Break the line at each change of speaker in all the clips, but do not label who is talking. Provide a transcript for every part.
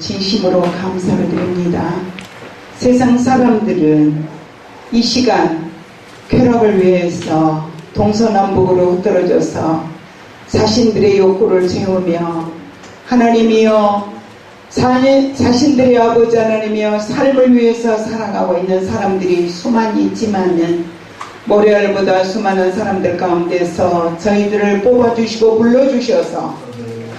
진심으로 감사를 드립니다. 세상 사람들은 이 시간 쾌락을 위해서 동서남북으로 흩어져서 자신들의 욕구를 채우며 하나님이여 자신들의 아버지 하나님이여 삶을 위해서 살아가고 있는 사람들이 수많이 있지만은 모래알보다 수많은 사람들 가운데서 저희들을 뽑아주시고 불러주셔서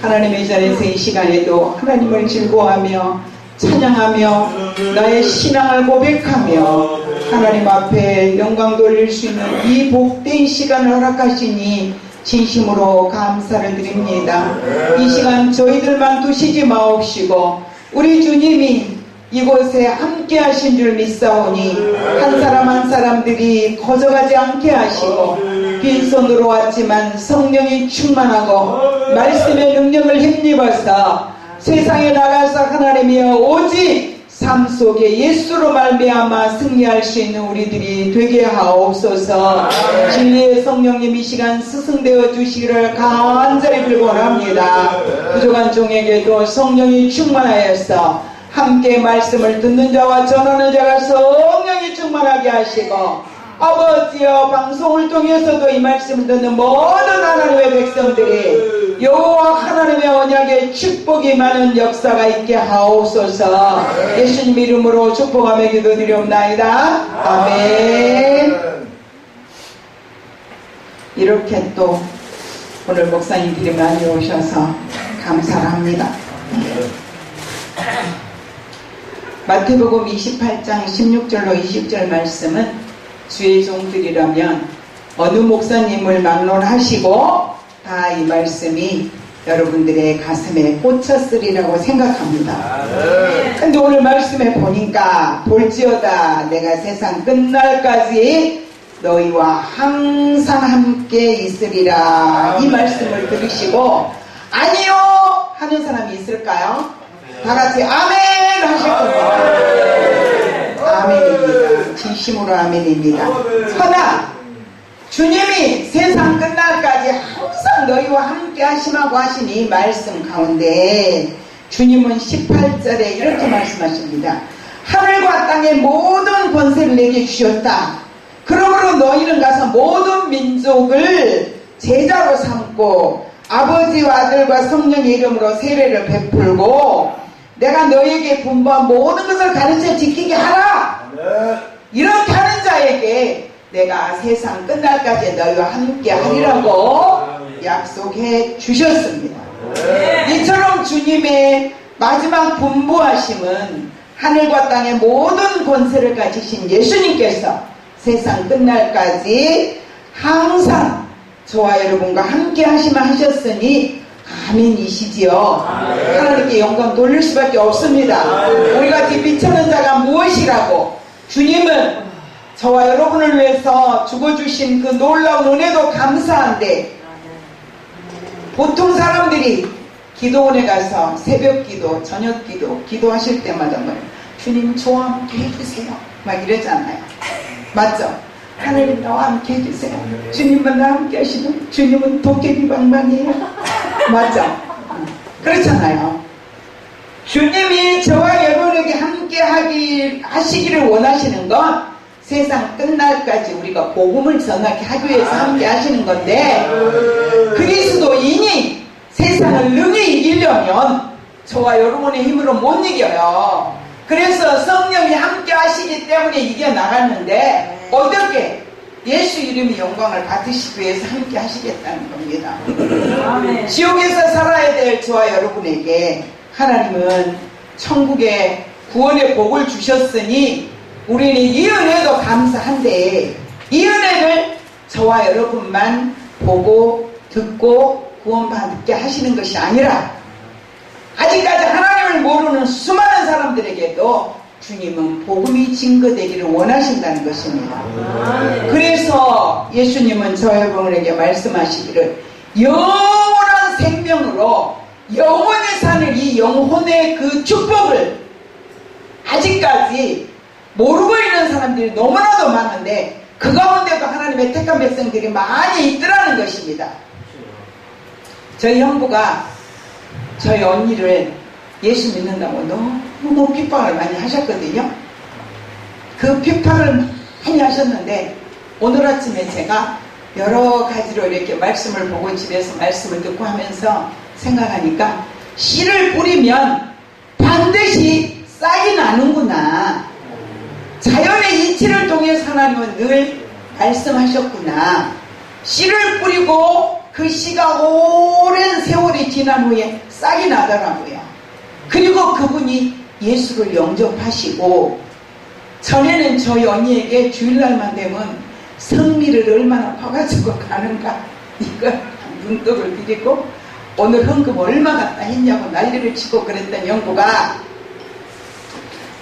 하나님의 자리에서 이 시간에도 하나님을 즐거워하며 찬양하며 나의 신앙을 고백하며 하나님 앞에 영광 돌릴 수 있는 이 복된 시간을 허락하시니 진심으로 감사를 드립니다. 이 시간 저희들만 두시지 마옵시고 우리 주님이 이곳에 함께 하신 줄 믿사오니 한 사람 한 사람들이 거저가지 않게 하시고 빈손으로 왔지만 성령이 충만하고 말씀의 능력을 힘입어서 세상에 나가서 하나님이여 오직 삶 속에 예수로 말미암아 승리할 수 있는 우리들이 되게 하옵소서. 진리의 성령님 이 시간 스승되어 주시기를 간절히 빌곤합니다. 부족한 종에게도 성령이 충만하여서 함께 말씀을 듣는 자와 전하는 자가 성령이 충만하게 하시고 아버지여 방송을 통해서도 이 말씀을 듣는 모든 하나님의 백성들이 여호와 하나님의 언약의 축복이 많은 역사가 있게 하옵소서. 예수님 이름으로 축복하며 기도드리옵나이다. 아멘. 이렇게 또 오늘 목사님들이 많이 오셔서 감사를 합니다. 마태복음 28장 16절로 20절 말씀은 주의 종들이라면 어느 목사님을 막론하시고 다 이 말씀이 여러분들의 가슴에 꽂혔으리라고 생각합니다. 근데 오늘 말씀에 보니까 볼지어다 내가 세상 끝날까지 너희와 항상 함께 있으리라 이 말씀을 들으시고 아니요 하는 사람이 있을까요? 다같이 아멘 하실 겁니다. 아멘입니다. 진심으로 아멘입니다. 허나 주님이 세상 끝날까지 항상 너희와 함께 하심하고 하신 이 말씀 가운데 주님은 18절에 이렇게 말씀하십니다. 하늘과 땅의 모든 권세를 내게 주셨다. 그러므로 너희는 가서 모든 민족을 제자로 삼고 아버지와 아들과 성령의 이름으로 세례를 베풀고 내가 너희에게 분부한 모든 것을 가르쳐 지키게 하라. 이렇게 하는 자에게 내가 세상 끝날까지 너희와 함께 하리라고 약속해 주셨습니다. 이처럼 주님의 마지막 분부하심은 하늘과 땅의 모든 권세를 가지신 예수님께서 세상 끝날까지 항상 저와 여러분과 함께 하시면 하셨으니 아멘이시지요. 하나님께 영광 돌릴 수밖에 없습니다. 우리같이 비천한 자가 무엇이라고 주님은 저와 여러분을 위해서 죽어주신 그 놀라운 은혜도 감사한데 보통 사람들이 기도원에 가서 새벽 기도, 저녁 기도, 기도하실 때마다 주님 저와 함께 해주세요 막 이러잖아요. 맞죠? 하나님 나와 함께 해주세요. 주님은 나와 함께 하시는 주님은 도깨비 방망이에요. 맞죠? 그렇잖아요. 주님이 저와 여러분에게 함께 하시기를 원하시는 건 세상 끝날까지 우리가 복음을 전하게 하기 위해서 함께 하시는 건데 그리스도인이 세상을 능히 이기려면 저와 여러분의 힘으로 못 이겨요. 그래서 성령이 함께 하시기 때문에 이겨나갔는데 어떻게 예수 이름의 영광을 받으시기 위해서 함께 하시겠다는 겁니다. 지옥에서 살아야 될 저와 여러분에게 하나님은 천국의 구원의 복을 주셨으니 우리는 이 은혜도 감사한데 이 은혜를 저와 여러분만 보고 듣고 구원받게 하시는 것이 아니라 아직까지 하나님을 모르는 수많은 사람들에게도 주님은 복음이 증거되기를 원하신다는 것입니다. 그래서 예수님은 저 여러분에게 말씀하시기를 영원한 생명으로 영원히 사는 이 영혼의 그 축복을 아직까지 모르고 있는 사람들이 너무나도 많은데 그 가운데도 하나님의 택한 백성들이 많이 있더라는 것입니다. 저희 형부가 저희 언니를 예수 믿는다고 너무 핍박을 많이 하셨거든요. 그 핍박을 많이 하셨는데 오늘 아침에 제가 여러 가지로 이렇게 말씀을 보고 집에서 말씀을 듣고 하면서 생각하니까 씨를 뿌리면 반드시 싹이 나는구나. 자연의 이치를 통해서 하나님은 늘 말씀하셨구나. 씨를 뿌리고 그 씨가 오랜 세월이 지난 후에 싹이 나더라고요. 그리고 그분이 예수를 영접하시고, 전에는 저희 언니에게 주일날만 되면 성미를 얼마나 퍼가지고 가는가 이걸 눈독을 들이고 오늘 헌금 얼마 갖다 했냐고 난리를 치고 그랬던 형부가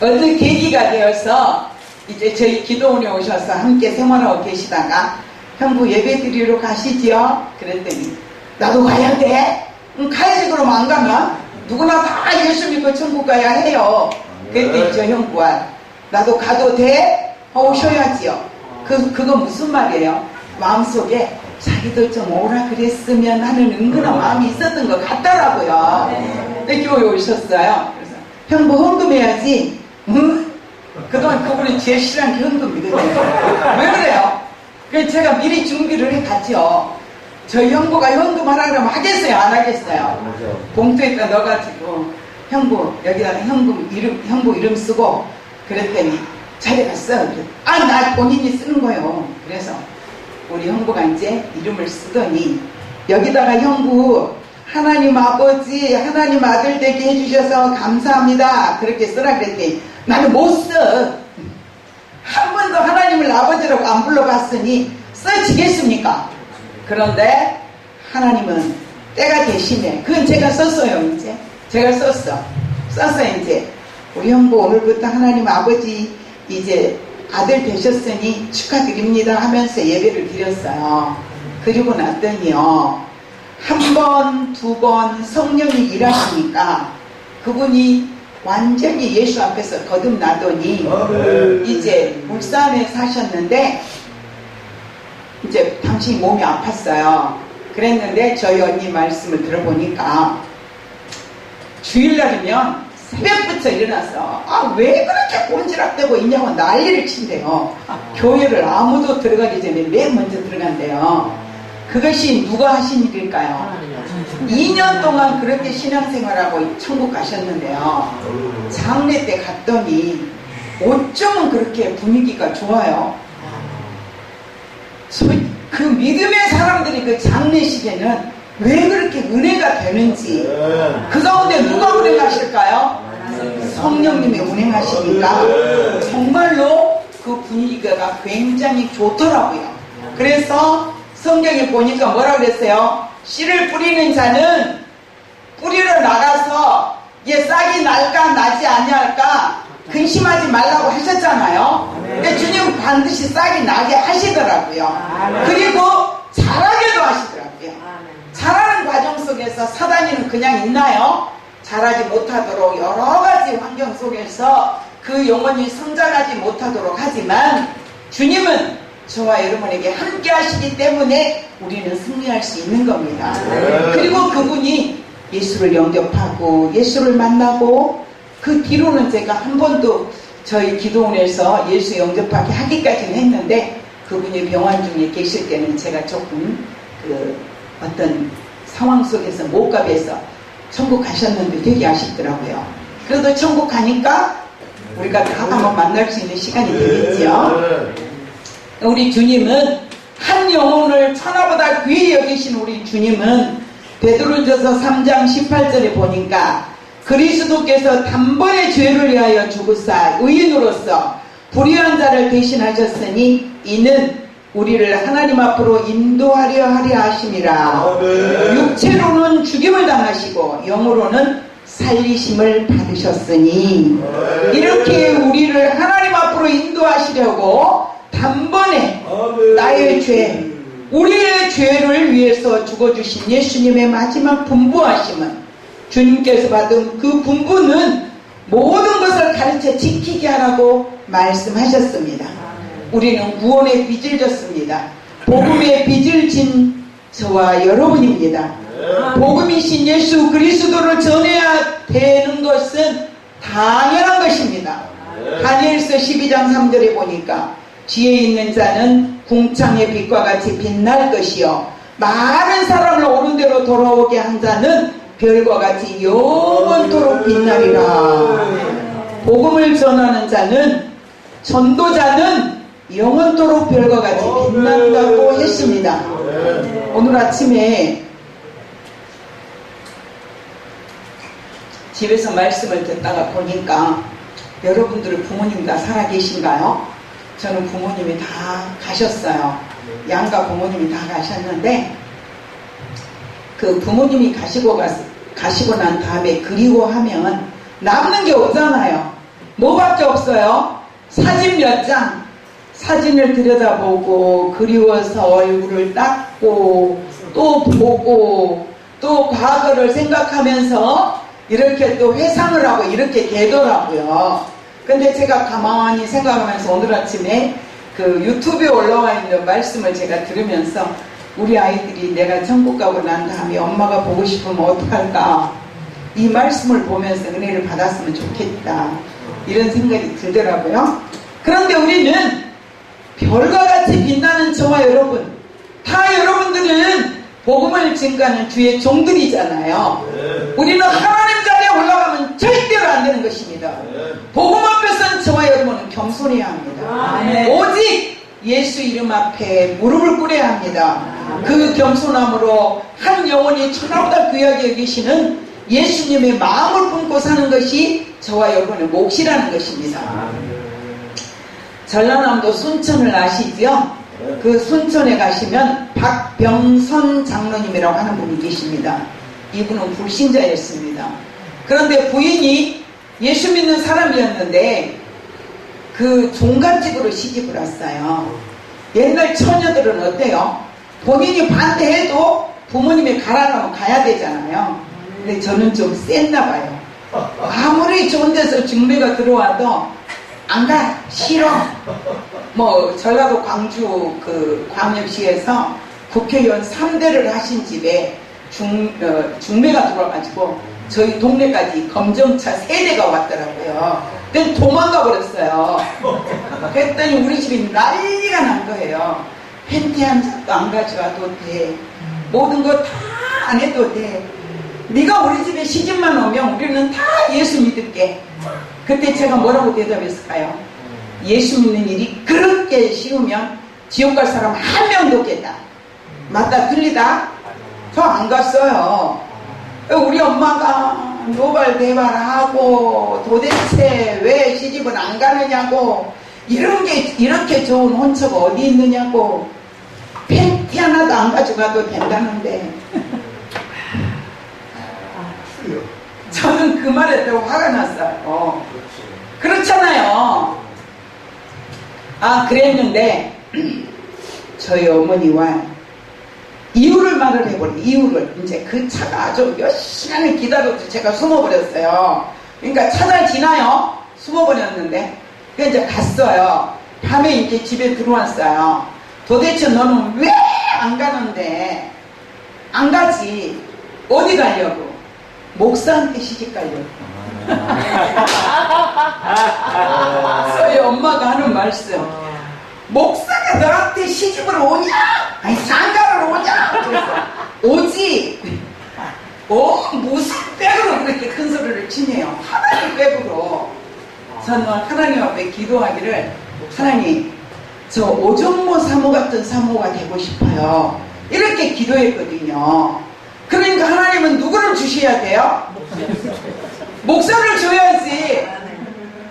어느 계기가 되어서 이제 저희 기도원에 오셔서 함께 생활하고 계시다가 형부 예배 드리러 가시지요? 그랬더니 나도 가야 돼? 가야지. 그러면 안 가면 누구나 다 예수 믿고 천국 가야 해요. 그랬더니 저 형부가 나도 가도 돼? 오셔야지요. 그거 무슨 말이에요? 마음속에 자기도 좀 오라 그랬으면 하는 은근한 마음이 있었던 것 같더라고요. 근데 교회 오셨어요. 그래서 형부 헌금해야지. 응? 그동안 그분이 제일 싫어하는 게 헌금이거든요. 왜 그래요? 그래서 제가 미리 준비를 해갔죠. 저희 형부가 현금하라 그러면 하겠어요? 안 하겠어요? 봉투에다 넣어가지고 형부 여기다가 형부 이름 쓰고 그랬더니 자기 갔어. 나 본인이 쓰는 거예요. 그래서 우리 형부가 이제 이름을 쓰더니 여기다가 형부 하나님 아버지 하나님 아들 되게 해주셔서 감사합니다 그렇게 쓰라 그랬더니 나는 못 써. 한 번도 하나님을 아버지라고 안 불러봤으니 써지겠습니까? 그런데 하나님은 때가 되시네. 그건 제가 썼어요. 이제 제가 써서 이제 우리 형부 오늘부터 하나님 아버지 이제 아들 되셨으니 축하드립니다 하면서 예배를 드렸어요. 그리고 났더니요, 한 번, 두 번 성령이 일하시니까 그분이 완전히 예수 앞에서 거듭나더니 이제 울산에 사셨는데 이제 당신이 몸이 아팠어요. 그랬는데 저희 언니 말씀을 들어보니까 주일날이면 새벽부터 일어나서 왜 그렇게 꼰지락대고 있냐고 난리를 친대요. 교회를 아무도 들어가기 전에 맨 먼저 들어간대요. 그것이 누가 하신 일일까요? 2년 동안 그렇게 신앙생활하고 천국 가셨는데요. 장례 때 갔더니 어쩌면 그렇게 분위기가 좋아요. 그 믿음의 사람들이 그 장례식에는 왜 그렇게 은혜가 되는지, 그 가운데 누가 운행하실까요? 성령님이 운행하시니까 정말로 그 분위기가 굉장히 좋더라고요. 그래서 성경에 보니까 뭐라 그랬어요? 씨를 뿌리는 자는 뿌리러 나가서 싹이 날까 나지 아니할까 근심하지 말라고 하셨잖아요. 근데 주님은 반드시 싹이 나게 하시더라고요. 그리고 자라게도 하시더라고요. 자라는 과정 속에서 사단이는 그냥 있나요? 자라지 못하도록 여러 가지 환경 속에서 그 영혼이 성장하지 못하도록 하지만 주님은 저와 여러분에게 함께 하시기 때문에 우리는 승리할 수 있는 겁니다. 그리고 그분이 예수를 영접하고 예수를 만나고 그 뒤로는 제가 한 번도 저희 기도원에서 예수 영접하게 하기까지는 했는데 그분이 병원 중에 계실 때는 제가 조금 어떤 상황 속에서 못 가봐서 천국 가셨는데 되게 아쉽더라고요. 그래도 천국 가니까 우리가 다 한번 만날 수 있는 시간이 되겠죠. 우리 주님은 한 영혼을 천하보다 귀히 여기신 우리 주님은 베드로전서 3장 18절에 보니까 그리스도께서 단번에 죄를 위하여 죽으사 의인으로서 불의한 자를 대신하셨으니 이는 우리를 하나님 앞으로 인도하려 하려 하심이라. 육체로는 죽임을 당하시고 영으로는 살리심을 받으셨으니 이렇게 우리를 하나님 앞으로 인도하시려고 단번에 나의 죄, 우리의 죄를 위해서 죽어주신 예수님의 마지막 분부하심은 주님께서 받은 그 분부는 모든 것을 가르쳐 지키게 하라고 말씀하셨습니다. 우리는 구원의 빚을 졌습니다. 복음의 빚을 진 저와 여러분입니다. 복음이신 예수 그리스도를 전해야 되는 것은 당연한 것입니다. 다니엘서 12장 3절에 보니까 지혜 있는 자는 궁창의 빛과 같이 빛날 것이요 많은 사람을 옳은 대로 돌아오게 한 자는 별과 같이 영원토록 빛나리라. 복음을 전하는 자는, 전도자는 영원토록 별과 같이 빛난다고 했습니다. 오늘 아침에 집에서 말씀을 듣다가 보니까 여러분들은 부모님 다 살아계신가요? 저는 부모님이 다 가셨어요. 양가 부모님이 다 가셨는데 그 부모님이 가시고 난 다음에 그리워하면 남는 게 없잖아요. 뭐밖에 없어요? 사진 몇 장, 사진을 들여다보고 그리워서 얼굴을 닦고 또 보고 또 과거를 생각하면서 이렇게 또 회상을 하고 이렇게 되더라고요. 근데 제가 가만히 생각하면서 오늘 아침에 그 유튜브에 올라와 있는 말씀을 제가 들으면서 우리 아이들이 내가 천국 가고 난 다음에 엄마가 보고 싶으면 어떡할까, 이 말씀을 보면서 은혜를 받았으면 좋겠다, 이런 생각이 들더라고요. 그런데 우리는 별과 같이 빛나는 저와 여러분, 다 여러분들은 복음을 증거하는 주의 종들이잖아요. 우리는 하나님 자리에 올라가면 절대로 안 되는 것입니다. 복음 앞에서는 저와 여러분은 겸손해야 합니다. 오직 예수 이름 앞에 무릎을 꿇어야 합니다. 그 겸손함으로 한 영혼이 천하보다 귀하게 여기시는 예수님의 마음을 품고 사는 것이 저와 여러분의 몫이라는 것입니다. 전라남도 순천을 아시죠? 그 순천에 가시면 박병선 장로님이라고 하는 분이 계십니다. 이분은 불신자였습니다. 그런데 부인이 예수 믿는 사람이었는데 그 종갓집으로 시집을 왔어요. 옛날 처녀들은 어때요? 본인이 반대해도 부모님이 가라면 가야 되잖아요. 근데 저는 좀 셌나 봐요. 아무리 좋은 데서 중매가 들어와도 안 가, 싫어. 뭐 전라도 광주 그 광역시에서 국회의원 3대를 하신 집에 중매가 들어와가지고 저희 동네까지 검정차 3대가 왔더라고요. 그때 도망가 버렸어요. 그랬더니 우리 집이 난리가 난 거예요. 팬티 한 짝도 안 가져와도 돼, 모든 거 다 안 해도 돼, 네가 우리 집에 시집만 오면 우리는 다 예수 믿을게. 그때 제가 뭐라고 대답했을까요? 예수 믿는 일이 그렇게 쉬우면 지옥 갈 사람 한 명도 없겠다. 맞다 틀리다? 저 안 갔어요. 우리 엄마가 노발대발하고 도대체 왜 시집을 안 가느냐고, 이런 게 이렇게 좋은 혼처가 어디 있느냐고, 팬티 하나도 안 가져가도 된다는데 저는 그 말에 또 화가 났어요. 그렇잖아요. 그랬는데 저희 어머니와 이유를 말을 해버려. 이유를 이제 그 차가 아주 몇 시간을 기다려도 제가 숨어버렸어요. 그러니까 차잘 지나요. 숨어버렸는데 그 이제 갔어요. 밤에 이제 집에 들어왔어요. 도대체 너는 왜 안 가는데? 안 가지. 어디 가려고? 목사한테 시집 가려고. 저희 엄마가 하는 말씀, 목사가 너한테 시집을 오냐? 아니 장가를 오냐? 오지. 무슨 백으로 그렇게 큰 소리를 치네요. 하나님 백으로. 저는 하나님 앞에 기도하기를, 하나님 저 오종모 사모 같은 사모가 되고 싶어요, 이렇게 기도했거든요. 그러니까 하나님은 누구를 주셔야 돼요? 목사를 줘야지.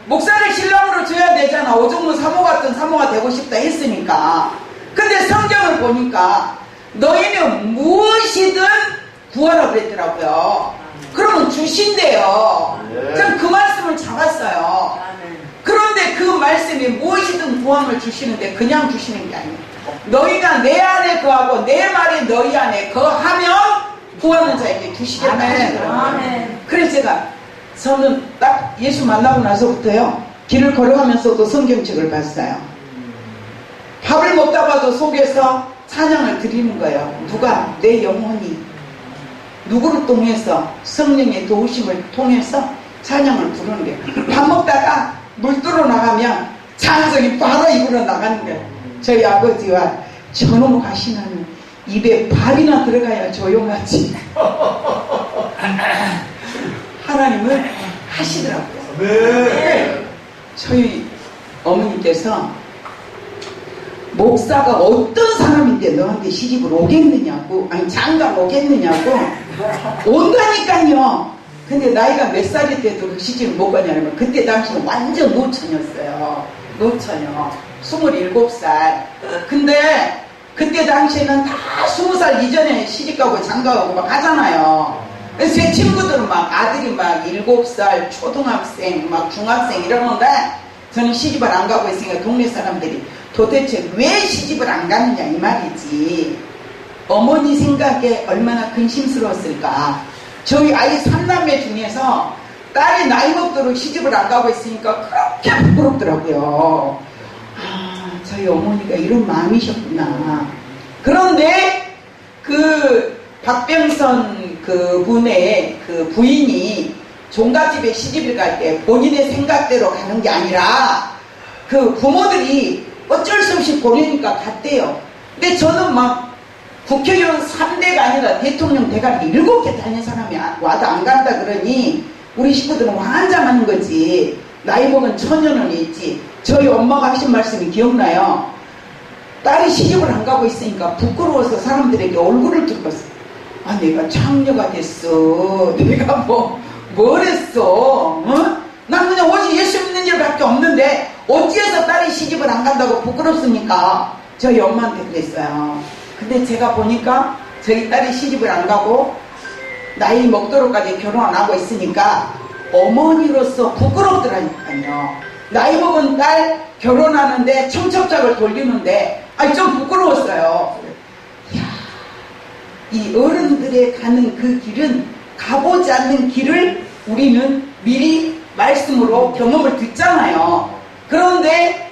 목사를 신랑으로 줘야 되잖아. 오종모 사모 같은 사모가 되고 싶다 했으니까. 근데 성경을 보니까 너희는 무엇이든 구하라 그랬더라고요. 그러면 주신대요. 전 그 말씀을 잡았어요. 그런데 그 말씀이 무엇이든 구함을 주시는데 그냥 주시는 게 아니에요. 너희가 내 안에 거하고 내 말이 너희 안에 거하면 구하는 자에게 주시겠다 하시더라고요. 그래서 저는 딱 예수 만나고 나서부터요, 길을 걸어가면서도 성경책을 봤어요. 밥을 먹다 봐도 속에서 찬양을 드리는 거예요. 누가? 내 영혼이. 누구를 통해서 성령의 도우심을 통해서 찬양을 부르는 거예요. 밥 먹다가 물 뚫어 나가면 찬송이 바로 입으로 나가는 거예요. 저희 아버지와 저놈 가시는 입에 밥이나 들어가야 조용하지. 하나님은 하시더라고요.
네.
저희 어머니께서 목사가 어떤 사람인데 너한테 시집을 오겠느냐고, 아니 장가를 오겠느냐고 온다니까요. 근데 나이가 몇 살일 때도 시집을 못 가냐면 그때 당시는 완전 노처녀였어요. 노처녀 27살. 근데 그때 당시에는 다 20살 이전에 시집가고 장가가고 막 하잖아요. 그래서 제 친구들은 막 아들이 막 7살 초등학생 막 중학생 이러는데 저는 시집을 안 가고 있으니까 동네 사람들이 도대체 왜 시집을 안 가느냐 이 말이지. 어머니 생각에 얼마나 근심스러웠을까. 저희 아이 3남매 중에서 딸이 나이 먹도록 시집을 안 가고 있으니까 그렇게 부끄럽더라고요. 아, 저희 어머니가 이런 마음이셨구나. 그런데 그 박병선 그 분의 그 부인이 종갓집에 시집을 갈 때 본인의 생각대로 가는 게 아니라 그 부모들이 어쩔 수 없이 보내니까 갔대요. 근데 저는 막 국회의원 3대가 아니라 대통령 대가리 7개 다닌 사람이 와도 안 간다 그러니 우리 식구들은 환장하는 거지. 나이 먹은 처녀는 있지. 저희 엄마가 하신 말씀이 기억나요. 딸이 시집을 안 가고 있으니까 부끄러워서 사람들에게 얼굴을 들었어. 아, 내가 창녀가 됐어. 내가 뭘 했어? 어? 난 그냥 오직 예수 믿는 일밖에 없는데 어찌해서 딸이 시집을 안 간다고 부끄럽습니까? 저희 엄마한테 그랬어요. 근데 제가 보니까 저희 딸이 시집을 안 가고 나이 먹도록까지 결혼 안 하고 있으니까 어머니로서 부끄럽더라니까요. 나이 먹은 딸 결혼하는데 청첩장을 돌리는데 아니 좀 부끄러웠어요. 이야, 이 어른들의 가는 그 길은 가보지 않는 길을 우리는 미리 말씀으로 경험을 듣잖아요. 그런데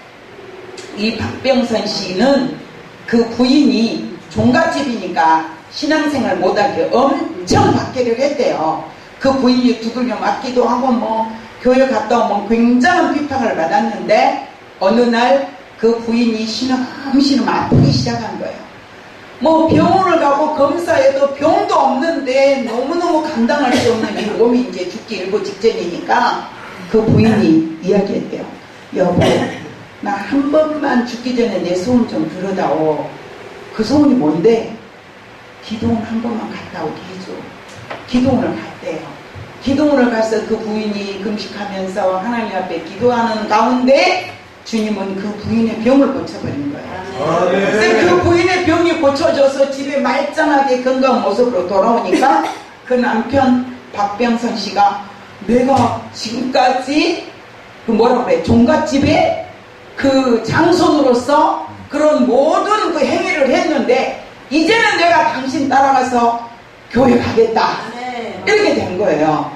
이 박병선 씨는 그 부인이 종갓집이니까 신앙생활 못하게 엄청 박해를 했대요. 그 부인이 두들겨 맞기도 하고 뭐 교회 갔다 오면 굉장한 비판을 받았는데 어느 날 그 부인이 신음신음 아프기 시작한 거예요. 뭐 병원을 가고 검사해도 병도 없는데 너무너무 감당할 수 없는 이 몸이 이제 죽기 일보 직전이니까 그 부인이 이야기했대요. 여보, 나 한 번만 죽기 전에 내 소원 좀 들어다오. 그 소원이 뭔데? 기도원 한 번만 갔다 오게 해줘. 기도원을 갔대요. 기도원을 가서 그 부인이 금식하면서 하나님 앞에 기도하는 가운데 주님은 그 부인의 병을 고쳐버린 거예요.
아, 네.
그래서 그 부인의 병이 고쳐져서 집에 말짱하게 건강한 모습으로 돌아오니까 그 남편 박병선 씨가 내가 지금까지 그 뭐라고 그래, 종갓집에 그 장손으로서 그런 모든 그 행위를 했는데 이제는 내가 당신 따라가서 교회 가겠다. 이렇게 된 거예요.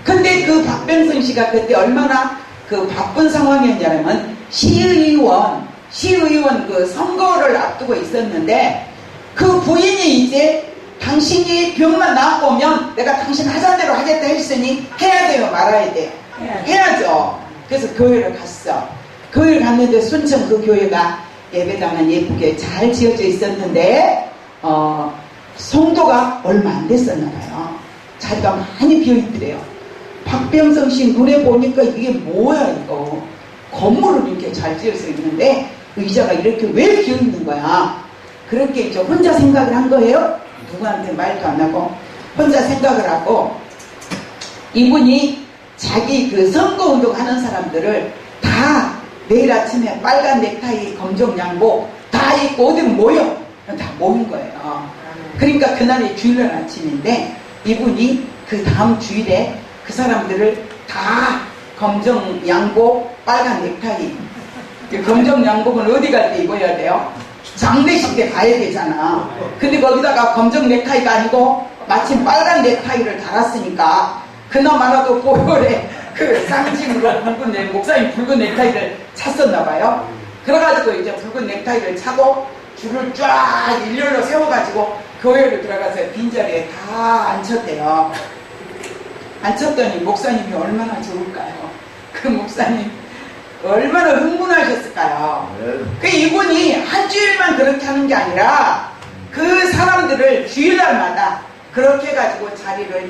근데 그 박병선 씨가 그때 얼마나 그 바쁜 상황이었냐면 시의원 그 선거를 앞두고 있었는데 그 부인이 이제 당신이 병만 나고 오면 내가 당신 하자는 대로 하겠다 했으니 해야 돼요, 말아야 돼요? 해야죠. 그래서 교회를 갔어. 교회를 갔는데 순천 그 교회가 예배당은 예쁘게 잘 지어져 있었는데 성도가 얼마 안 됐었나 봐요. 자리가 많이 비어있더래요. 박병선 씨 눈에 보니까 이게 뭐야 이거. 건물을 이렇게 잘 지어서 있는데 의자가 이렇게 왜 비어있는 거야. 그렇게 이제 혼자 생각을 한 거예요. 누구한테 말도 안 하고 혼자 생각을 하고 이분이 자기 그 선거운동 하는 사람들을 다 내일 아침에 빨간 넥타이 검정 양복 다 입고 어디 모여 다 모인 거예요. 그러니까 그날이 주일날 아침인데 이분이 그 다음 주일에 그 사람들을 다 검정 양복 빨간 넥타이, 그 검정 양복은 어디 갈 때 입어야 돼요? 장례식 때 가야 되잖아. 근데 거기다가 검정 넥타이가 아니고 마침 빨간 넥타이를 달았으니까 그나마라도 보혈에 그 상징으로 붉은 목사님 붉은 넥타이를 찼었나 봐요. 그래가지고 이제 붉은 넥타이를 차고 줄을 쫙 일렬로 세워가지고 교회로 들어가서 빈자리에 다 앉혔대요. 앉혔더니 목사님이 얼마나 좋을까요? 그 목사님 얼마나 흥분하셨을까요? 그 이분이 한 주일만 그렇게 하는 게 아니라 그 사람들을 주일날마다 그렇게 해가지고 자리를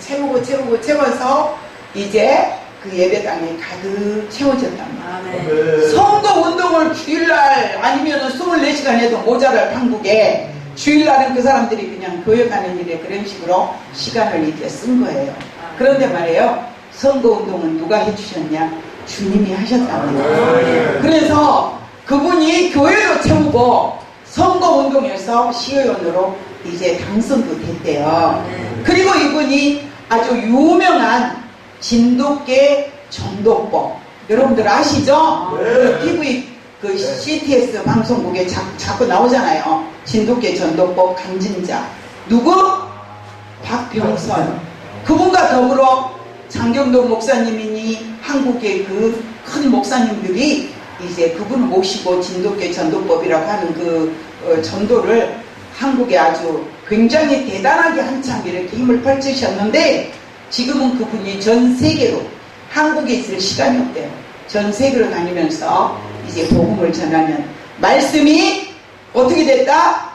채워서 이제 그 예배당에 가득 채워졌단 말이에요. 선거 운동을 주일날 아니면 24시간 해도 모자랄 한국에 주일날은 그 사람들이 그냥 교회 가는 일에 그런 식으로 시간을 이렇게 쓴 거예요. 그런데 말이에요. 선거 운동은 누가 해주셨냐? 주님이 하셨답니다. 그래서 그분이 교회도 채우고 선거 운동에서 시의원으로 이제 당선도 됐대요. 그리고 이분이 아주 유명한 진돗개 전도법, 여러분들 아시죠? 그 TV 그 CTS 방송국에 자꾸 나오잖아요. 진돗개 전도법 간증자 누구? 박병선. 그분과 더불어 장경동 목사님이니 한국의 그 큰 목사님들이 이제 그분을 모시고 진돗개 전도법이라고 하는 그 전도를 한국에 아주 굉장히 대단하게 한참 이렇게 힘을 펼치셨는데, 지금은 그분이 전 세계로, 한국에 있을 시간이 없대요. 전 세계로 다니면서 이제 복음을 전하는 말씀이 어떻게 됐다?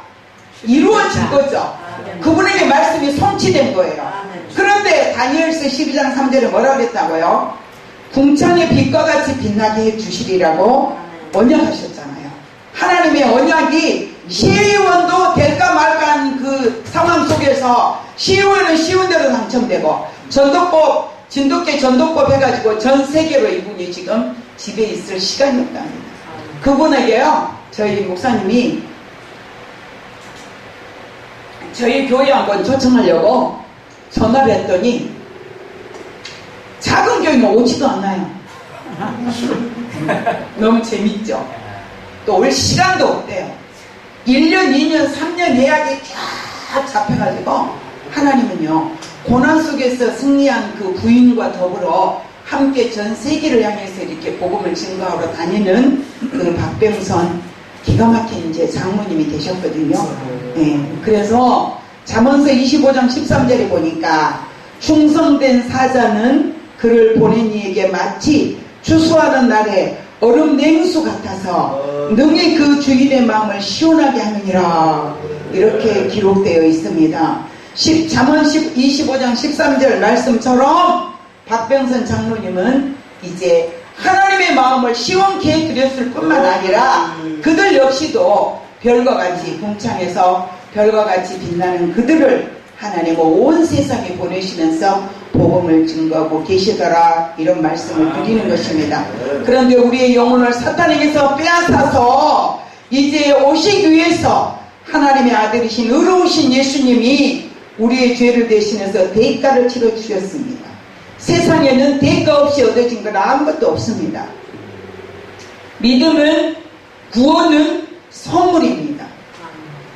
이루어진 거죠. 그분에게 말씀이 성취된 거예요. 그런데 다니엘서 12장 3절에 뭐라고 그랬다고요? 궁창의 빛과 같이 빛나게 해주시리라고 언약하셨잖아요. 하나님의 언약이 시의원도 될까 말까 하는 그 상황 속에서 시의원은 쉬운 대로 당첨되고 전도법, 진돗개 전도법 해가지고 전 세계로 이분이 지금 집에 있을 시간이 없답니다. 그분에게요, 저희 목사님이 저희 교회 한번 초청하려고 전화를 했더니 작은 교회는 오지도 않아요. 너무 재밌죠? 또 올 시간도 없대요. 1년, 2년, 3년 예약이 쫙 잡혀가지고 하나님은요, 고난 속에서 승리한 그 부인과 더불어 함께 전 세계를 향해서 이렇게 복음을 증거하러 다니는 그 박병선 기가 막힌 이제 장모님이 되셨거든요. 네, 그래서 잠언서 25장 13절에 보니까 충성된 사자는 그를 보낸 이에게 마치 추수하는 날에 얼음 냉수 같아서 능히 그 주인의 마음을 시원하게 하느니라, 이렇게 기록되어 있습니다. 잠언 25장 13절 말씀처럼 박병선 장로님은 이제 하나님의 마음을 시원케 해드렸을 뿐만 아니라 그들 역시도 별과 같이 궁창에서 별과 같이 빛나는 그들을 하나님 온 세상에 보내시면서 복음을 증거하고 계시더라, 이런 말씀을 드리는 것입니다. 그런데 우리의 영혼을 사탄에게서 빼앗아서 이제 오시기 위해서 하나님의 아들이신 의로우신 예수님이 우리의 죄를 대신해서 대가를 치러주셨습니다. 세상에는 대가 없이 얻어진 건 아무것도 없습니다. 믿음은, 구원은 선물입니다.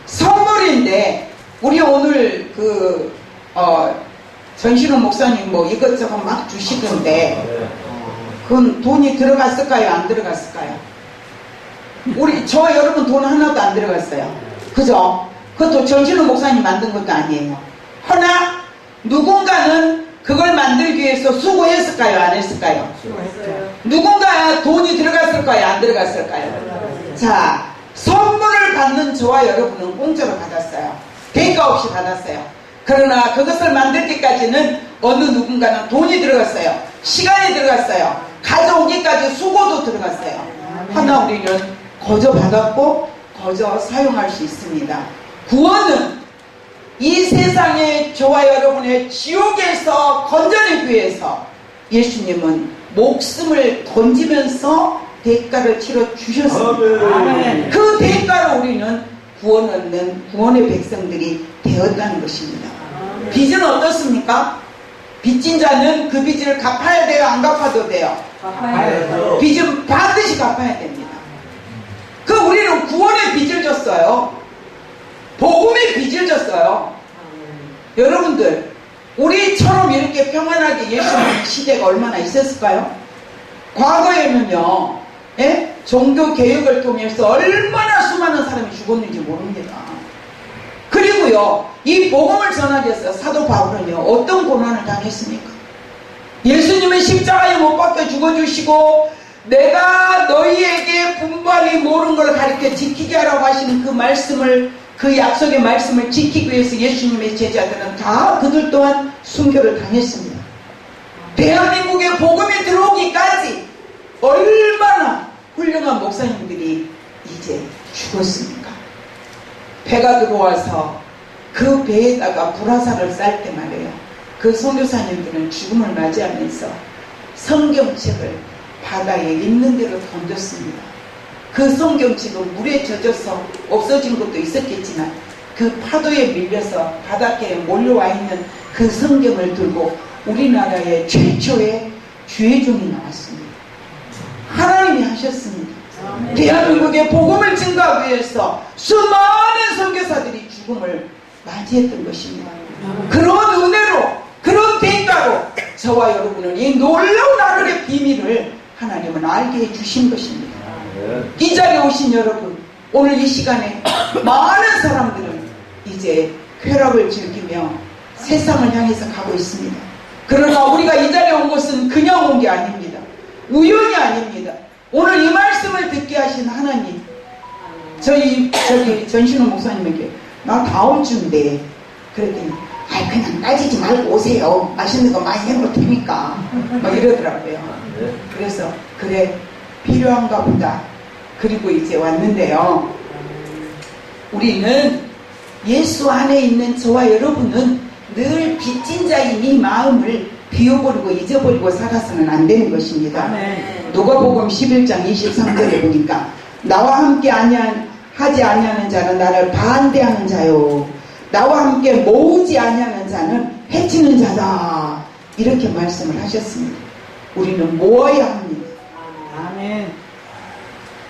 선물인데 우리 오늘 전신호 목사님 뭐 이것저것 막 주시던데 그건 돈이 들어갔을까요? 안 들어갔을까요? 여러분 돈 하나도 안 들어갔어요. 그죠? 그것도 전신호 목사님 만든 것도 아니에요. 허나 누군가는 그걸 만들기 위해서 수고했을까요? 안 했을까요?
수고했어요.
누군가 돈이 들어갔을까요? 안 들어갔을까요? 자, 선물을 받는 저와 여러분은 공짜로 받았어요. 대가 없이 받았어요. 그러나 그것을 만들 때까지는 어느 누군가는 돈이 들어갔어요. 시간이 들어갔어요. 가져오기까지 수고도 들어갔어요. 하나 우리는 거저 받았고 거저 사용할 수 있습니다. 구원은 이 세상의 저와 여러분의 지옥에서 건져내기 위해서 예수님은 목숨을 던지면서 대가를 치러 주셨습니다. 그 대가로 우리는 구원 얻는 구원의 백성들이 되었다는 것입니다. 빚은 어떻습니까? 빚진 자는 그 빚을 갚아야 돼요? 안 갚아도 돼요?
갚아야죠.
빚은 반드시 갚아야 됩니다. 우리는 구원의 빚을 졌어요. 복음의 빚을 졌어요. 여러분들, 우리처럼 이렇게 평안하게 예수 믿는 시대가 얼마나 있었을까요? 과거에는요, 종교 개혁을 통해서 얼마나 수많은 사람이 죽었는지 모릅니다. 그리고 그리고요, 이 복음을 전하기 위해서 사도 바울은요, 어떤 고난을 당했습니까? 예수님은 십자가에 못 박혀 죽어주시고 내가 너희에게 분반히 모든 걸 가르쳐 지키게 하라고 하시는 그 말씀을, 그 약속의 말씀을 지키기 위해서 예수님의 제자들은 다 그들 또한 순교를 당했습니다. 대한민국에 복음이 들어오기까지 얼마나 훌륭한 목사님들이 이제 죽었습니까? 배가 들어와서 그 배에다가 불화살을 쌀 때 말이에요, 그 선교사님들은 죽음을 맞이하면서 성경책을 바다에 있는 대로 던졌습니다. 그 성경책은 물에 젖어서 없어진 것도 있었겠지만 그 파도에 밀려서 바닷가에 몰려와 있는 그 성경을 들고 우리나라의 최초의 주의종이 나왔습니다. 하나님이 하셨습니다. 대한민국의 복음을 증거하기 위해서 수많은 선교사들이 죽음을 맞이했던 것입니다. 그런 은혜로, 그런 대가로 저와 여러분은 이 놀라운 하늘의 비밀을 하나님은 알게 해주신 것입니다. 이 자리에 오신 여러분, 오늘 이 시간에 많은 사람들은 이제 쾌락을 즐기며 세상을 향해서 가고 있습니다. 그러나 우리가 이 자리에 온 것은 그냥 온 게 아닙니다. 우연이 아닙니다. 오늘 이 말씀을 듣게 하신 하나님, 저기 전신호 목사님에게 나 다음 주인데, 그랬더니 그냥 따지지 말고 오세요. 맛있는 거 많이 해놓을 테니까 막 이러더라고요. 그래서 그래, 필요한가 보다. 그리고 이제 왔는데요, 우리는 예수 안에 있는 저와 여러분은 늘 빚진 자인 이 마음을 비워버리고 잊어버리고 살아서는 안 되는 것입니다. 누가복음 11장 23절에 보니까 나와 함께 하지 아니하는 자는 나를 반대하는 자요, 나와 함께 모으지 아니하는 자는 해치는 자다, 이렇게 말씀을 하셨습니다. 우리는 모아야 합니다. 아멘.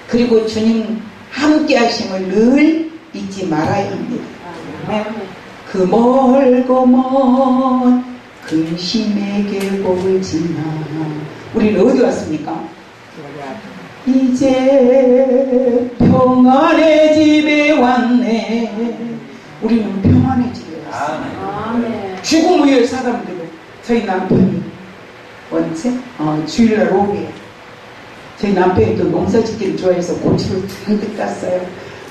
그리고 주님 함께 하심을 늘 잊지 말아야 합니다. 아멘. 그 멀고 먼 근심에게 복을 지나, 우리는 어디 왔습니까? 이제 평안의 집에 왔네. 우리는 평안의 집에 왔습니다. 죽음 위의 사람들은, 저희 남편이 언제? 주일날 오후에 저희 남편이 또 농사 짓기를 좋아해서 고추를 잔뜩 땄어요.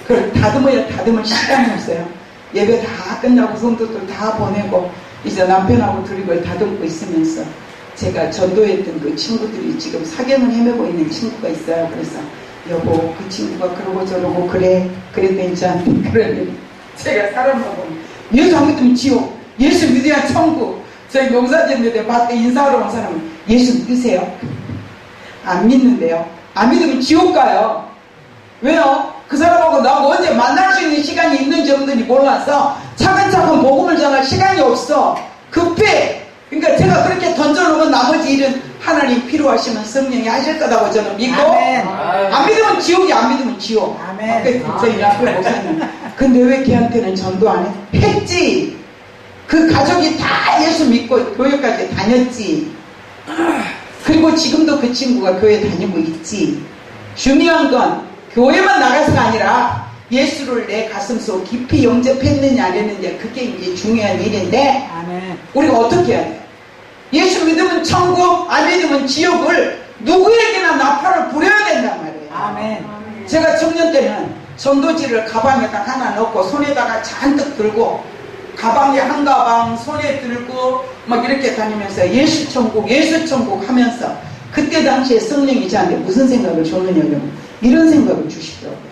그걸 다듬을 시간이 없어요. 예배 다 끝나고 성도들 다 보내고 이제 남편하고 둘이 그걸 다듬고 있으면서 제가 전도했던 그 친구들이 지금 사경을 헤매고 있는 친구가 있어요. 그래서 여보, 그 친구가 그러고 저러고 그래 괜찮대. 그러니 제가 사람하고 예수 안 믿으면 지옥, 예수 믿어야 천국. 저희 농사짓는데 밭에 인사하러 온 사람은 예수 믿으세요? 안 믿는데요. 안 믿으면 지옥 가요. 왜요? 그 사람하고 나하고 언제 만날 수 있는 시간이 있는지 없는지 몰라서 차근차근 복음을 전할 시간이 없어. 급해. 그러니까 제가 그렇게 던져놓으면 나머지 일은 하나님 필요하시면 성령이 하실 거라고 저는 믿고, 아멘. 안 믿으면 지옥이, 안 믿으면 지옥. 아멘. 저희 남편 목사님, 근데 왜 걔한테는 전도 안 해? 했지. 그 가족이 다 예수 믿고 교회까지 다녔지. 그리고 지금도 그 친구가 교회 다니고 있지. 중요한 건 교회만 나가서가 아니라 예수를 내 가슴속 깊이 영접했느냐 안 했느냐, 그게 이제 중요한 일인데, 아멘. 우리가 어떻게 해야 돼? 예수 믿으면 천국, 안 믿으면 지옥을 누구에게나 나팔을 부려야 된단 말이에요. 아멘. 제가 청년 때는 전도지를 가방에다 하나 넣고 손에다가 잔뜩 들고, 가방에 한 가방 손에 들고 막 이렇게 다니면서 예수 천국 하면서, 그때 당시에 성령이 저한테 무슨 생각을 줬느냐면 이런 생각을 주시더라고요.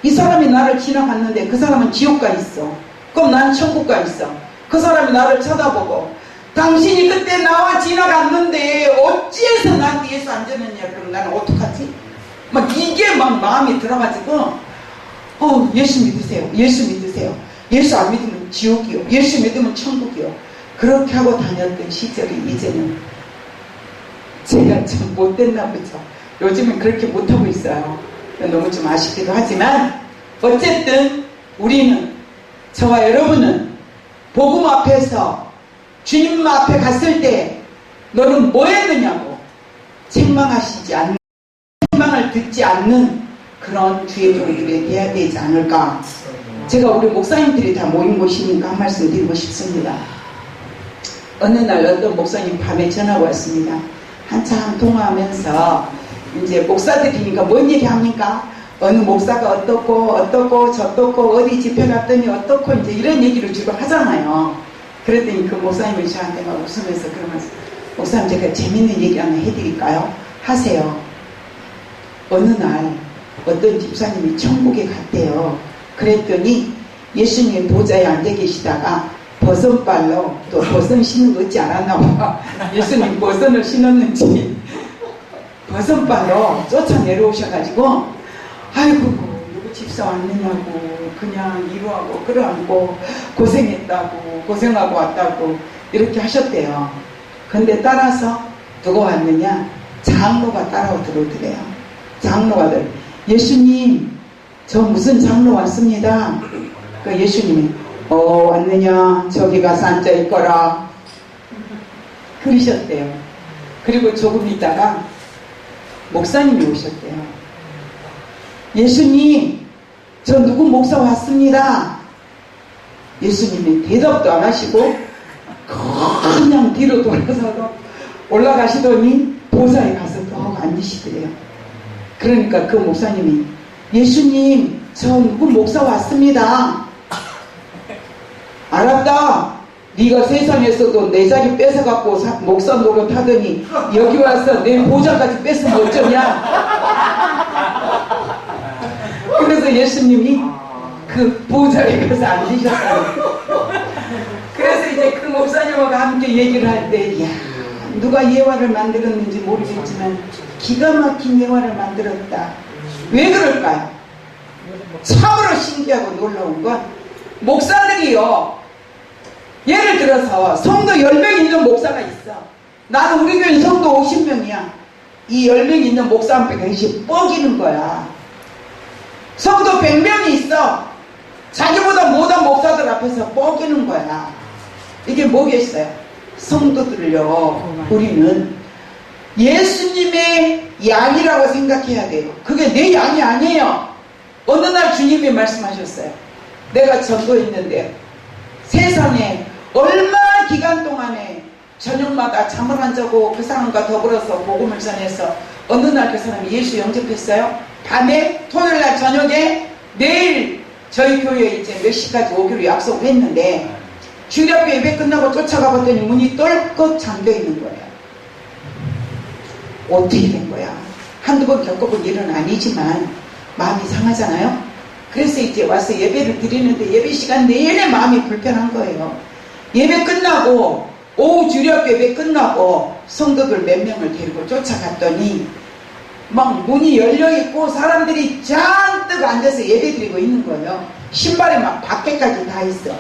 이 사람이 나를 지나갔는데 그 사람은 지옥 가 있어. 그럼 난 천국 가 있어. 그 사람이 나를 쳐다보고 당신이 그때 나와 지나갔는데 어찌해서 나한테 예수 안 줬느냐, 그럼 나는 어떡하지? 막 이게 막 마음이 들어가지고 예수 믿으세요. 예수 믿으세요. 예수 안 믿으면 지옥이요. 예수 믿으면 천국이요. 그렇게 하고 다녔던 시절이 이제는 제가 좀 못됐나 보죠. 요즘은 그렇게 못하고 있어요. 너무 좀 아쉽기도 하지만 어쨌든 우리는, 저와 여러분은 복음 앞에서 주님 앞에 갔을 때 너는 뭐 했느냐고 책망하시지 않는, 책망을 듣지 않는 그런 주의 종들이 돼야 되지 않을까. 제가 우리 목사님들이 다 모인 곳이니까 한 말씀 드리고 싶습니다. 어느 날 어떤 목사님 밤에 전화가 왔습니다. 한참 통화하면서 이제 목사들이니까 뭔 얘기 합니까? 어느 목사가 어떻고 저떻고 어디 집회 갔더니 어떻고 이제 이런 얘기를 주로 하잖아요. 그랬더니 그 목사님이 저한테 막 웃으면서 그러면서 목사님 제가 재밌는 얘기 하나 해드릴까요? 하세요. 어느 날 어떤 집사님이 천국에 갔대요. 그랬더니 예수님 보좌에 앉아 계시다가 버선발로 또 버선 신은 거 있지 않았나 봐. 예수님 버선을 신었는지 버선발로 쫓아 내려오셔가지고 아이고 누구 집사 왔느냐고 그냥 이루하고 끌어안고 고생했다고 고생하고 왔다고 이렇게 하셨대요. 근데 따라서 누가 왔느냐? 장로가 따라오 들어오더래요. 장로가들 예수님 저 무슨 장로 왔습니다. 그 예수님이 왔느냐 저기 가서 앉아있거라 그러셨대요. 그리고 조금 있다가 목사님이 오셨대요. 예수님 저 누구 목사 왔습니다. 예수님이 대답도 안 하시고 그냥 뒤로 돌아서 올라가시더니 보좌에 가서 또 앉으시더래요. 그러니까 그 목사님이 예수님 저 누구 목사 왔습니다. 알았다. 네가 세상에서도 내 자리 뺏어갖고 목사 노릇하더니 여기 와서 내 보좌까지 뺏으면 어쩌냐. 그래서 예수님이 그 보좌에 가서 앉으셨어요. 그래서 이제 그 목사님하고 함께 얘기를 할 때 이야 누가 예화를 만들었는지 모르겠지만 기가 막힌 예화를 만들었다. 왜 그럴까요? 참으로 신기하고 놀라운 건 목사들이요, 예를 들어서 성도 10명 있는 목사가 있어. 나는 우리 교회 성도 50명이야. 이 10명 있는 목사 한 명 같이 뻐기는 거야. 성도 100명이 있어. 자기보다 못한 목사들 앞에서 뻐기는 거야. 이게 뭐겠어요? 성도들을요, 우리는 예수님의 양이라고 생각해야 돼요. 그게 내 양이 아니에요. 어느 날 주님이 말씀하셨어요. 내가 전도했는데 세상에 얼마 기간 동안에 저녁마다 잠을 안 자고 그 사람과 더불어서 복음을 전해서 어느 날 그 사람이 예수 영접했어요. 밤에 토요일날 저녁에 내일 저희 교회에 이제 몇 시까지 오기로 약속을 했는데 주일학교 예배 끝나고 쫓아가 봤더니 문이 똘컥 잠겨 있는 거예요. 어떻게 된 거야? 한두 번 겪어본 일은 아니지만 마음이 상하잖아요. 그래서 이제 와서 예배를 드리는데 예배 시간 내내 마음이 불편한 거예요. 예배 끝나고 오후 주일학교 예배 끝나고 성도들 몇 명을 데리고 쫓아갔더니 막 문이 열려있고 사람들이 잔뜩 앉아서 예배 드리고 있는 거예요. 신발이 막 밖에까지 다 있어.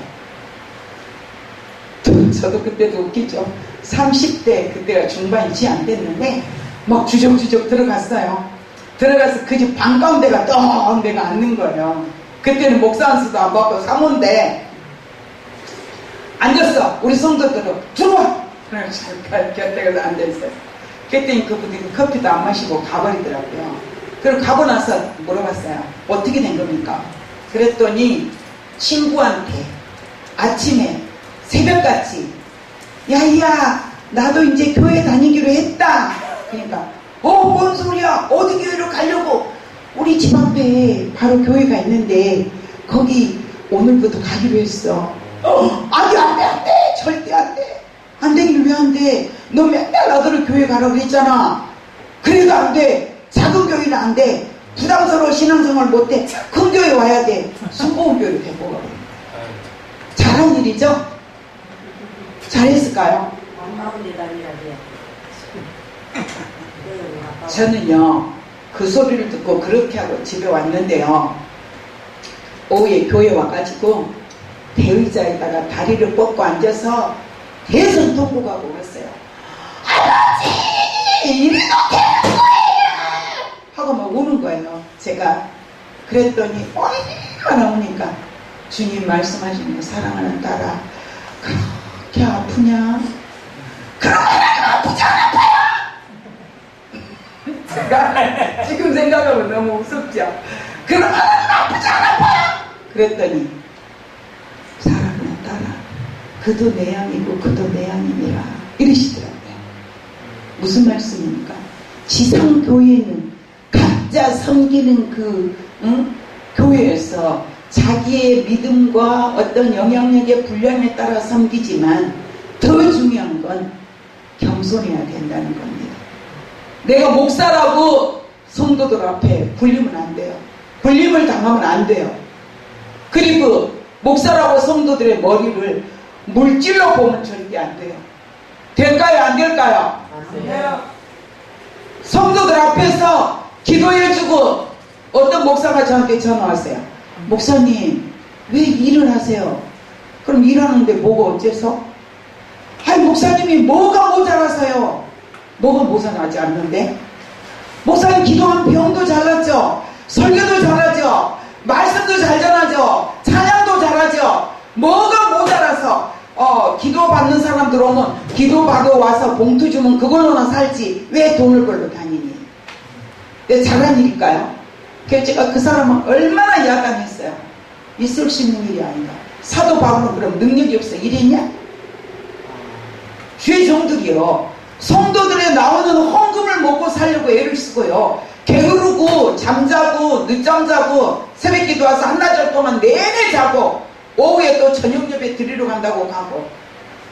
저도 그때도 웃기죠. 30대 그때가 중반이 채 안 됐는데 막 주적주적 들어갔어요. 들어가서 그 집 방가운데가 떡 내가 앉는 거예요. 그때는 목사 안수도 안 받고 사모인데 앉았어. 우리 성도들은 들어와. 그래서 곁에 가서 앉아있어요. 그랬더니 그분들이 커피도 안 마시고 가버리더라고요. 그리고 가고 나서 물어봤어요. 어떻게 된 겁니까? 그랬더니 친구한테 아침에 새벽같이 야야 나도 이제 교회 다니기로 했다. 그러니까 뭔 소리야? 어디 교회로 가려고? 우리 집 앞에 바로 교회가 있는데 거기 오늘부터 가기로 했어. 아니 안 돼 절대 안 돼. 안 되긴 왜 안 돼? 너 맨날 나더러 교회 가라고 그랬잖아. 그래도 안 돼. 작은 교회는 안 돼. 부담스러워 신앙생활 못해. 큰 교회 와야 돼. 순복음 교회로 데리고 가래. 잘한 일이죠? 잘했을까요? 저는요 그 소리를 듣고 그렇게 하고 집에 왔는데요, 오후에 교회 와가지고 대의자에다가 다리를 뻗고 앉아서 대선 통곡하고 그랬어요. 아버지 이래도 되는 거예요 하고 막 우는 거예요. 제가 그랬더니 얼마나 우니까 주님 말씀하시는 거 사랑하는 딸아 그렇게 아프냐? 그러면 아프지 안 아파요? 제가 지금 생각하면 너무 무섭죠. 그러면 아프지 안 아파요? 그랬더니 사랑하는 딸아, 그도 내 양이고 그도 내 양이니라 이러시더라고요. 무슨 말씀입니까? 지상교회는 각자 섬기는 그 교회에서 자기의 믿음과 어떤 영향력의 분량에 따라 섬기지만 더 중요한 건 겸손해야 된다는 겁니다. 내가 목사라고 성도들 앞에 불리면 안 돼요. 불림을 당하면 안 돼요. 그리고 목사라고 성도들의 머리를 물질로 보면 절대 안 돼요. 될까요? 안 될까요?
안 돼요.
성도들 앞에서 기도해주고 어떤 목사가 저한테 전화 왔어요. 목사님 왜 일을 하세요? 그럼 일하는데 뭐가 어째서? 아니 목사님이 뭐가 모자라서요? 뭐가 모자라지 않는데? 목사님 기도하면 병도 잘났죠? 설교도 잘하죠? 말씀도 잘 전하죠? 찬양도 잘하죠? 뭐가 모자라서 기도 받는 사람들 오면 기도 받아 와서 봉투 주면 그걸로나 살지 왜 돈을 벌러 다니니? 내 잘한 일일까요? 그래서 제가 그 사람은 얼마나 야단했어요. 있을 수 있는 일이 아닌가. 사도 바울은 그럼 능력이 없어 이랬냐? 주의 종들이요, 성도들의 나오는 헌금을 먹고 살려고 애를 쓰고요, 게으르고 잠자고 늦잠 자고 새벽기도 와서 한나절 동안 내내 자고 오후에 또 저녁 예배 드리러 간다고 가고,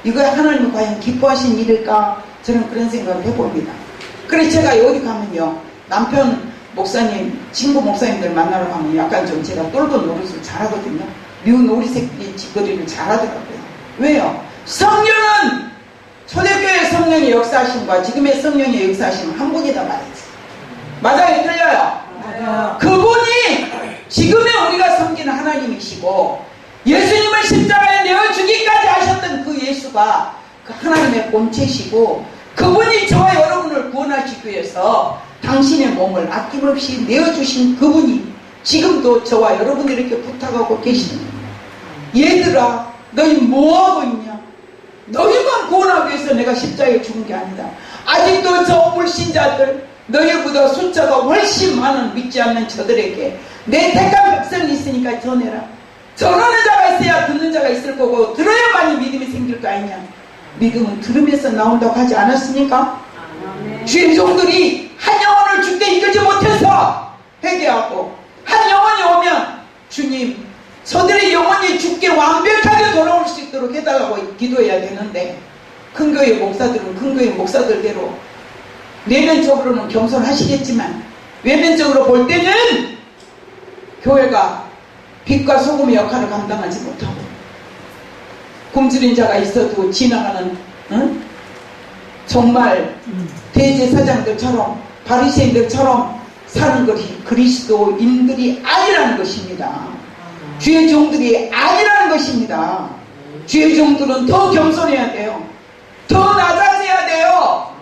이거에 하나님은 과연 기뻐하신 일일까? 저는 그런 생각을 해봅니다. 그래서 제가 여기 가면요, 남편 목사님, 친구 목사님들 만나러 가면 약간 좀 제가 똘똘 노릇을 잘하거든요. 미운 우리 새끼 짓거리를 잘하더라고요. 왜요? 성령은 초대교회 성령의 역사하심과 지금의 성령의 역사하심은 한 분이다 말이지. 맞아요? 틀려요?
맞아요.
그분이 지금의 우리가 섬기는 하나님이시고 예수님을 십자가에 내어주기까지 하셨던 그 예수가 그 하나님의 본체시고, 그분이 저와 여러분을 구원하시기 위해서 당신의 몸을 아낌없이 내어주신 그분이 지금도 저와 여러분들에게 부탁하고 계시는 거예요. 얘들아, 너희 뭐하고 있냐? 너희만 구원하기 위해서 내가 십자가에 죽은 게 아니다. 아직도 저 불신자들, 너희보다 숫자가 훨씬 많은 믿지 않는 저들에게 내 택한 백성이 있으니까 전해라. 전하는 자가 있어야 듣는 자가 있을 거고, 들어야만이 믿음이 생길 거 아니냐. 믿음은 들으면서 나온다고 하지 않았습니까?
아멘.
주의 종들이 한 영혼을 죽게 이끌지 못해서 회개하고, 한 영혼이 오면 주님 저들의 영혼이 죽게 완벽하게 돌아올 수 있도록 해달라고 기도해야 되는데, 큰 교회 목사들은 큰 교회 목사들대로 내면적으로는 겸손하시겠지만 외면적으로 볼 때는 교회가 빛과 소금의 역할을 감당하지 못하고, 굶주린 자가 있어도 지나가는 정말 대제사장들처럼 바리새인들처럼 사는 것이 그리스도인들이 아니라는 것입니다. 주의 종들이 아니라는 것입니다. 주의 종들은 더 겸손해야 돼요. 더 낮아져야 돼요.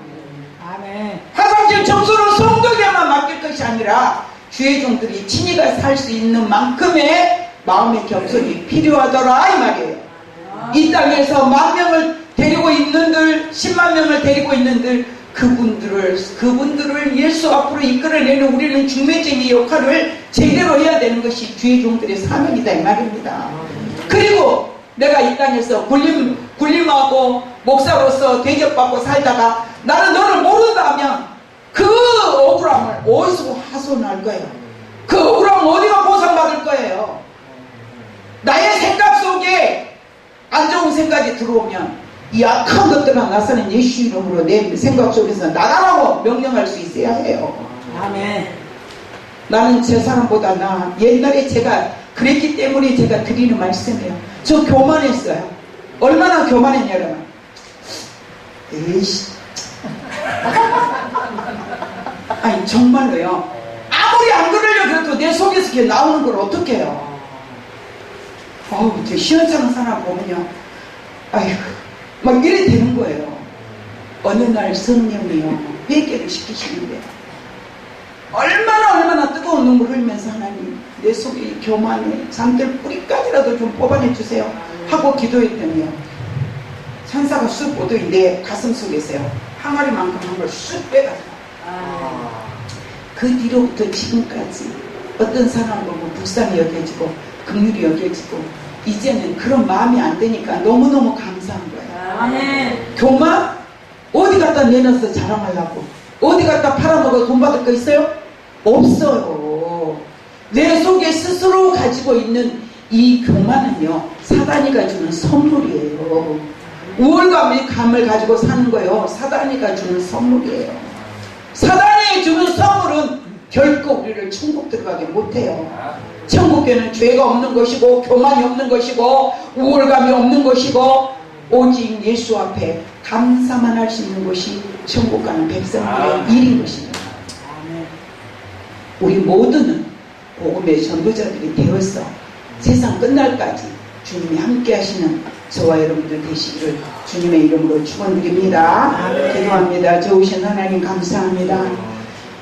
아멘.
화장실 청소는 성도에게만 맡길 것이 아니라 주의 종들이 친히가 살 수 있는 만큼의 마음의 겸손이 필요하더라 이 말이에요. 이 땅에서 10,000명을 데리고 있는들, 10만 명을 데리고 있는들, 그분들을 예수 앞으로 이끌어내는 우리는 중매쟁이 역할을 제대로 해야 되는 것이 주의 종들의 사명이다 이 말입니다. 그리고 내가 이 땅에서 굴림하고 목사로서 대접받고 살다가 나는 너를 모른다 하면 그 억울함을 어디서 하소연할 거예요? 그 억울함 어디가 보상받을 거예요? 나의 생각 속에 안 좋은 생각이 들어오면 이 악한 것들아 나서는 예수 이름으로 내 생각 속에서 나가라고 명령할 수 있어야 해요.
아멘.
나는 제 사람보다 옛날에 제가 그랬기 때문에 제가 드리는 말씀이에요. 저 교만했어요. 얼마나 교만했냐면, 에이씨, 아니 정말로요. 아무리 안 그러려고 해도 내 속에서 이렇게 나오는 걸 어떻게 해요? 저 시원찮은 사람 보면요, 아이고 막 이래 되는 거예요. 어느 날 성령이요 회개를 시키시는데 얼마나 뜨거운 눈물 흘리면서 하나님 내 속에 이 교만의 잠들 뿌리까지라도 좀 뽑아내 주세요 하고 기도했더니요, 천사가 쑥 오더니 내 가슴 속에서요 항아리만큼 한 걸 쑥 빼가지고, 그 뒤로부터 지금까지 어떤 사람 보고 불쌍히 여겨지고 긍휼히 여겨지고 이제는 그런 마음이 안 드니까 너무너무 감사한 거예요.
아멘.
교만? 어디 갖다 내놔서 자랑하려고 어디 갖다 팔아먹어 돈 받을 거 있어요? 없어요. 내 속에 스스로 가지고 있는 이 교만은요 사단이가 주는 선물이에요. 우월감을 가지고 사는 거요 사단이가 주는 선물이에요. 사단이 주는 선물은 결코 우리를 천국 들어가게 못해요. 천국에는 죄가 없는 것이고 교만이 없는 것이고 우월감이 없는 것이고 오직 예수 앞에 감사만 할 수 있는 것이 천국 가는 백성들의 일인 것입니다. 우리 모두는 복음의 전도자들이 되어서 세상 끝날까지 주님이 함께 하시는 저와 여러분들 되시기를 주님의 이름으로 축원드립니다. 기도합니다. 좋으신 하나님 감사합니다.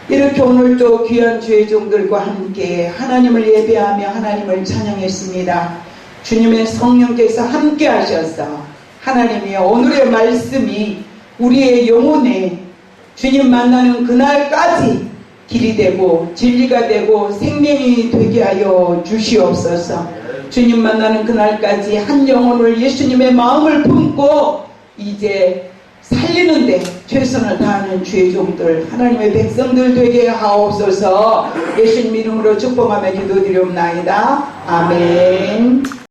이렇게 오늘도 귀한 주의 종들과 함께 하나님을 예배하며 하나님을 찬양했습니다. 주님의 성령께서 함께 하셔서 하나님의 오늘의 말씀이 우리의 영혼에 주님 만나는 그날까지 길이 되고 진리가 되고 생명이 되게 하여 주시옵소서. 주님 만나는 그날까지 한 영혼을 예수님의 마음을 품고 이제 살리는데 최선을 다하는 주의 종들 하나님의 백성들 되게 하옵소서. 예수님 이름으로 축복하며 기도드리옵나이다. 아멘.